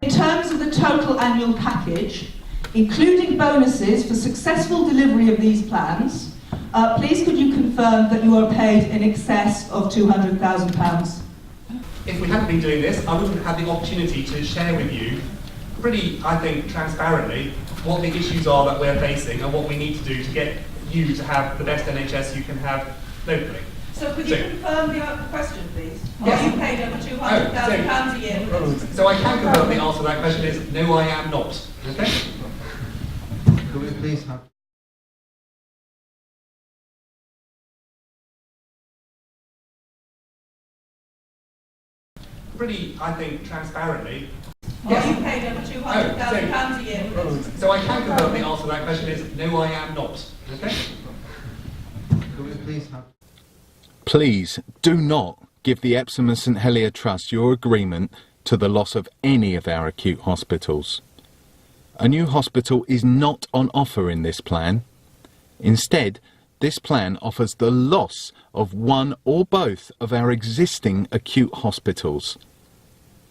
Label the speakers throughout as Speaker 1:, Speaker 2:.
Speaker 1: In terms of the total annual package, including bonuses for successful delivery of these plans, please could you confirm that you are paid in excess of £200,000?
Speaker 2: If we hadn't been doing this, I wouldn't have had the opportunity to share with you, pretty, I think, transparently, what the issues are that we're facing and what we need to do to get you to have the best NHS you can have locally.
Speaker 1: So could you confirm the question, please?
Speaker 2: Yes.
Speaker 1: Are you paid over £200,000 a year?
Speaker 2: So I can confirm the answer to that question is, no, I am not. Okay?
Speaker 3: Could we please have...
Speaker 2: Pretty, I think, transparently.
Speaker 1: Are you paid over £200,000 a year?
Speaker 2: So I can confirm the answer to that question is, no, I am not. Okay?
Speaker 3: Could we please have...
Speaker 4: Please do not give the Epsom and St Helier Trust your agreement to the loss of any of our acute hospitals. A new hospital is not on offer in this plan. Instead, this plan offers the loss of one or both of our existing acute hospitals.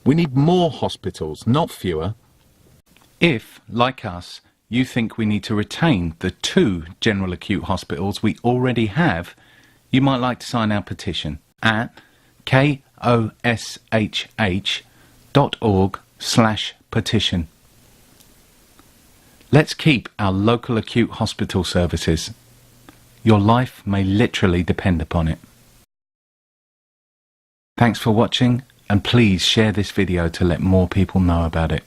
Speaker 4: We need more hospitals, not fewer. If, like us, you think we need to retain the 2 general acute hospitals we already have, you might like to sign our petition at koshh.org/petition. Let's keep our local acute hospital services. Your life may literally depend upon it. Thanks for watching, and please share this video to let more people know about it.